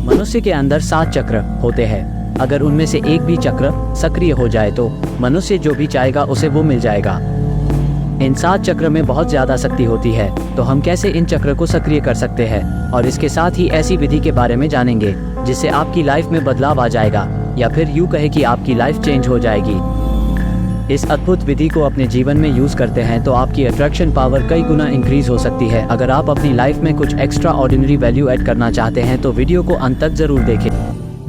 मनुष्य के अंदर 7 चक्र होते हैं। अगर उनमें से एक भी चक्र सक्रिय हो जाए तो मनुष्य जो भी चाहेगा उसे वो मिल जाएगा। इन 7 चक्र में बहुत ज़्यादा शक्ति होती है, तो हम कैसे इन चक्र को सक्रिय कर सकते हैं, और इसके साथ ही ऐसी विधि के बारे में जानेंगे जिससे आपकी लाइफ में बदलाव आ जाएगा, या फिर यूँ कहे कि आपकी लाइफ चेंज हो जाएगी। इस अद्भुत विधि को अपने जीवन में यूज़ करते हैं तो आपकी अट्रैक्शन पावर कई गुना इंक्रीज हो सकती है। अगर आप अपनी लाइफ में कुछ एक्स्ट्रा ऑर्डिनरी वैल्यू ऐड करना चाहते हैं तो वीडियो को अंत तक जरूर देखें।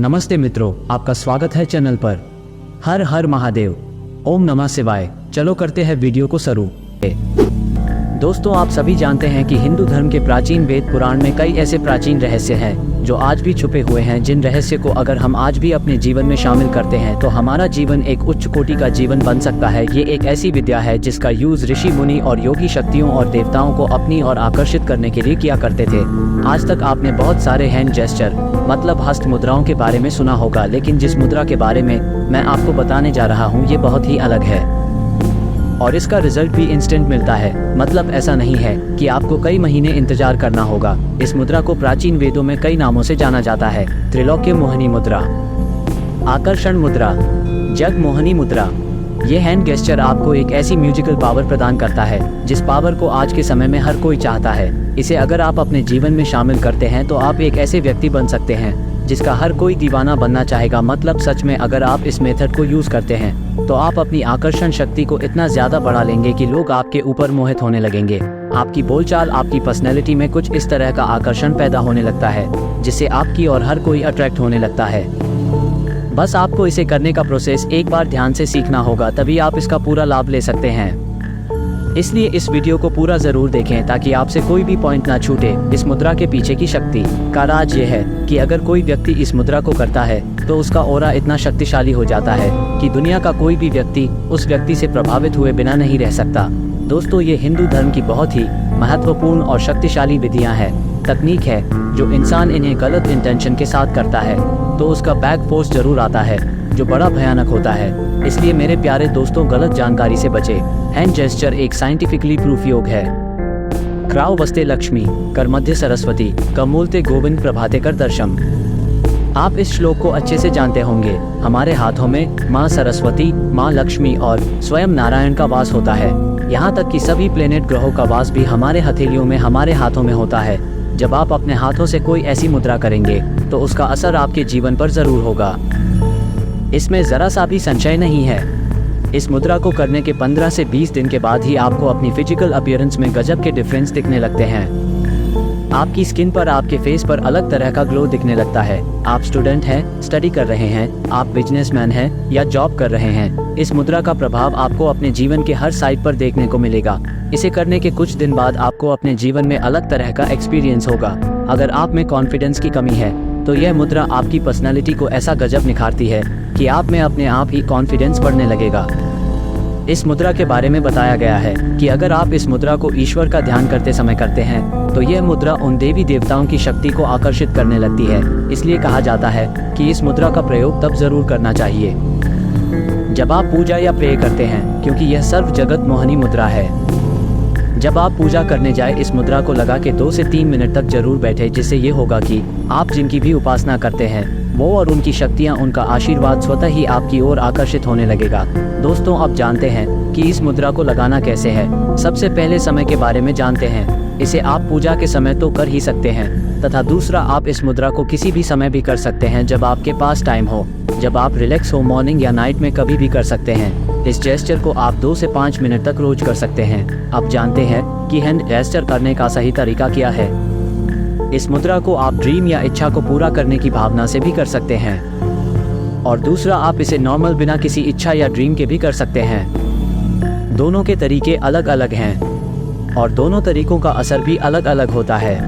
नमस्ते मित्रों, आपका स्वागत है चैनल पर। हर हर महादेव, ओम नमः शिवाय। चलो करते हैं वीडियो को शुरू। दोस्तों, आप सभी जानते हैं कि हिंदू धर्म के प्राचीन वेद पुराण में कई ऐसे प्राचीन रहस्य हैं जो आज भी छुपे हुए हैं, जिन रहस्य को अगर हम आज भी अपने जीवन में शामिल करते हैं तो हमारा जीवन एक उच्च कोटि का जीवन बन सकता है। ये एक ऐसी विद्या है जिसका यूज ऋषि मुनि और योगी शक्तियों और देवताओं को अपनी ओर आकर्षित करने के लिए किया करते थे। आज तक आपने बहुत सारे हैंड जेस्चर मतलब हस्त मुद्राओं के बारे में सुना होगा, लेकिन जिस मुद्रा के बारे में मैं आपको बताने जा रहा हूँ ये बहुत ही अलग है और इसका रिजल्ट भी इंस्टेंट मिलता है। मतलब ऐसा नहीं है कि आपको कई महीने इंतजार करना होगा। इस मुद्रा को प्राचीन वेदों में कई नामों से जाना जाता है। त्रिलोक्य मोहिनी मुद्रा, आकर्षण मुद्रा, जग मोहिनी मुद्रा। ये हैंड गेस्चर आपको एक ऐसी म्यूजिकल पावर प्रदान करता है जिस पावर को आज के समय में हर कोई चाहता है। इसे अगर आप अपने जीवन में शामिल करते हैं तो आप एक ऐसे व्यक्ति बन सकते हैं जिसका हर कोई दीवाना बनना चाहेगा। मतलब सच में अगर आप इस मेथड को यूज करते हैं तो आप अपनी आकर्षण शक्ति को इतना ज्यादा बढ़ा लेंगे कि लोग आपके ऊपर मोहित होने लगेंगे। आपकी बोलचाल, आपकी पर्सनैलिटी में कुछ इस तरह का आकर्षण पैदा होने लगता है जिससे आपकी और हर कोई अट्रैक्ट होने लगता है। बस आपको इसे करने का प्रोसेस एक बार ध्यान से सीखना होगा, तभी आप इसका पूरा लाभ ले सकते हैं। इसलिए इस वीडियो को पूरा जरूर देखें ताकि आपसे कोई भी पॉइंट ना छूटे। इस मुद्रा के पीछे की शक्ति का राज ये है कि अगर कोई व्यक्ति इस मुद्रा को करता है तो उसका ऑरा इतना शक्तिशाली हो जाता है कि दुनिया का कोई भी व्यक्ति उस व्यक्ति से प्रभावित हुए बिना नहीं रह सकता। दोस्तों, ये हिंदू धर्म की बहुत ही महत्वपूर्ण और शक्तिशाली विधियां हैं, तकनीक है। जो इंसान इन्हें गलत इंटेंशन के साथ करता है तो उसका बैक फोर्स जरूर आता है जो बड़ा भयानक होता है। इसलिए मेरे प्यारे दोस्तों, गलत जानकारी से बचे। हैंड जेस्चर एक साइंटिफिकली प्रूफ योग है। क्राव वस्ते लक्ष्मी, कर मध्य सरस्वती, कमूलते गोविंद प्रभाते कर दर्शम। आप इस श्लोक को अच्छे से जानते होंगे। हमारे हाथों में माँ सरस्वती, माँ लक्ष्मी और स्वयं नारायण का वास होता है। यहाँ तक कि सभी प्लेनेट ग्रहों का वास भी हमारे हथेलियों में, हमारे हाथों में होता है। जब आप अपने हाथों से कोई ऐसी मुद्रा करेंगे तो उसका असर आपके जीवन पर जरूर होगा। इसमें जरा सा भी संशय नहीं है। इस मुद्रा को करने के 15 से 20 दिन के बाद ही आपको अपनी फिजिकल अपीयरेंस में गजब के डिफरेंस दिखने लगते हैं। आपकी स्किन पर, आपके फेस पर अलग तरह का ग्लो दिखने लगता है। आप स्टूडेंट हैं, स्टडी कर रहे हैं, आप बिजनेसमैन हैं या जॉब कर रहे हैं, इस मुद्रा का प्रभाव आपको अपने जीवन के हर साइड पर देखने को मिलेगा। इसे करने के कुछ दिन बाद आपको अपने जीवन में अलग तरह का एक्सपीरियंस होगा। अगर आप में कॉन्फिडेंस की कमी है तो यह मुद्रा आपकी पर्सनालिटी को ऐसा गजब निखारती है कि आप में अपने आप ही कॉन्फिडेंस बढ़ने लगेगा। इस मुद्रा के बारे में बताया गया है कि अगर आप इस मुद्रा को ईश्वर का ध्यान करते समय करते हैं तो यह मुद्रा उन देवी देवताओं की शक्ति को आकर्षित करने लगती है। इसलिए कहा जाता है कि इस मुद्रा का प्रयोग तब जरूर करना चाहिए जब आप पूजा या प्रे करते हैं, क्योंकि यह सर्व जगत मोहिनी मुद्रा है। जब आप पूजा करने जाए इस मुद्रा को लगा के 2 से 3 मिनट तक जरूर बैठे, जिससे ये होगा कि आप जिनकी भी उपासना करते हैं वो और उनकी शक्तियाँ, उनका आशीर्वाद स्वतः ही आपकी ओर आकर्षित होने लगेगा। दोस्तों, अब जानते हैं कि इस मुद्रा को लगाना कैसे है। सबसे पहले समय के बारे में जानते हैं। इसे आप पूजा के समय तो कर ही सकते हैं, तथा दूसरा आप इस मुद्रा को किसी भी समय भी कर सकते हैं जब आपके पास टाइम हो, जब आप रिलैक्स हो, मॉर्निंग या नाइट में कभी भी कर सकते हैं। इस जेस्चर को आप 2 से 5 मिनट तक रोज कर सकते हैं। अब जानते हैं कि हैंड जेस्चर करने का सही तरीका क्या है। इस मुद्रा को आप ड्रीम या इच्छा को पूरा करने की भावना से भी कर सकते हैं, और दूसरा आप इसे नॉर्मल बिना किसी इच्छा या ड्रीम के भी कर सकते हैं। दोनों के तरीके अलग अलग हैं और दोनों तरीकों का असर भी अलग अलग होता है।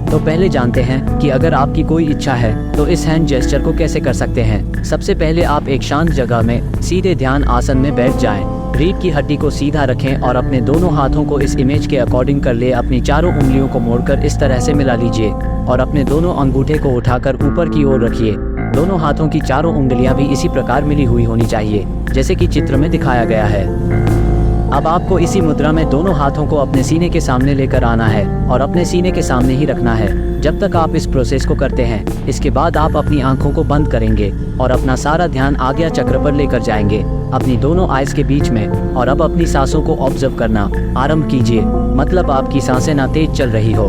तो पहले जानते हैं कि अगर आपकी कोई इच्छा है तो इस हैंड जेस्चर को कैसे कर सकते हैं। सबसे पहले आप एक शांत जगह में सीधे ध्यान आसन में बैठ जाएं। रीढ़ की हड्डी को सीधा रखें और अपने दोनों हाथों को इस इमेज के अकॉर्डिंग कर ले। अपनी चारों उंगलियों को मोड़कर इस तरह से मिला लीजिए और अपने दोनों अंगूठे को उठाकर ऊपर की ओर रखिए। दोनों हाथों की चारों उंगलियां भी इसी प्रकार मिली हुई होनी चाहिए जैसे कि चित्र में दिखाया गया है। अब आपको इसी मुद्रा में दोनों हाथों को अपने सीने के सामने लेकर आना है और अपने सीने के सामने ही रखना है जब तक आप इस प्रोसेस को करते हैं। इसके बाद आप अपनी आंखों को बंद करेंगे और अपना सारा ध्यान आज्ञा चक्र पर लेकर जाएंगे, अपनी दोनों आइज के बीच में। और अब अपनी सांसों को ऑब्जर्व करना आरंभ कीजिए। मतलब आपकी सांसें ना तेज चल रही हो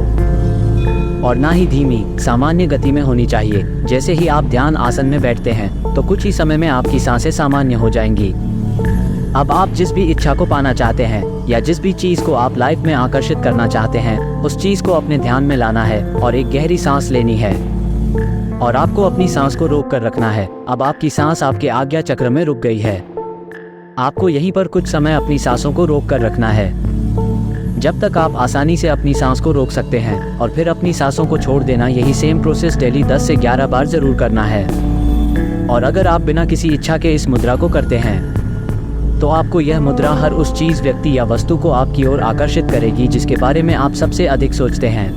और ना ही धीमी, सामान्य गति में होनी चाहिए। जैसे ही आप ध्यान आसन में बैठते हैं तो कुछ ही समय में आपकी सांसें सामान्य हो जाएंगी। अब आप जिस भी इच्छा को पाना चाहते हैं या जिस भी चीज को आप लाइफ में आकर्षित करना चाहते हैं, उस चीज को अपने ध्यान में लाना है और एक गहरी सांस लेनी है और आपको अपनी सांस को रोक कर रखना है। अब आपकी सांस आपके आज्ञा चक्र में रुक गई है। आपको यहीं पर कुछ समय अपनी सांसों को रोक कर रखना है जब तक आप आसानी से अपनी सांस को रोक सकते हैं, और फिर अपनी सांसों को छोड़ देना। यही सेम प्रोसेस डेली 10 से 11 बार जरूर करना है। और अगर आप बिना किसी इच्छा के इस मुद्रा को करते हैं तो आपको यह मुद्रा हर उस चीज, व्यक्ति या वस्तु को आपकी ओर आकर्षित करेगी जिसके बारे में आप सबसे अधिक सोचते हैं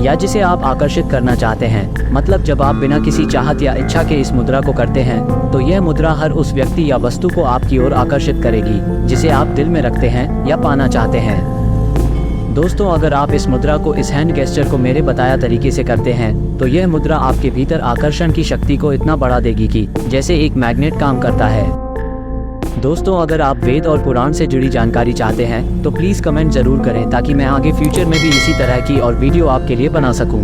या जिसे आप आकर्षित करना चाहते हैं। मतलब जब आप बिना किसी चाहत या इच्छा के इस मुद्रा को करते हैं तो यह मुद्रा हर उस व्यक्ति या वस्तु को आपकी ओर आकर्षित करेगी जिसे आप दिल में रखते हैं या पाना चाहते हैं। दोस्तों, अगर आप इस मुद्रा को, इस हैंड गेस्चर को मेरे बताया तरीके से करते हैं तो यह मुद्रा आपके भीतर आकर्षण की शक्ति को इतना बढ़ा देगी कि जैसे एक मैग्नेट काम करता है। दोस्तों, अगर आप वेद और पुराण से जुड़ी जानकारी चाहते हैं तो प्लीज़ कमेंट ज़रूर करें ताकि मैं आगे फ्यूचर में भी इसी तरह की और वीडियो आपके लिए बना सकूं।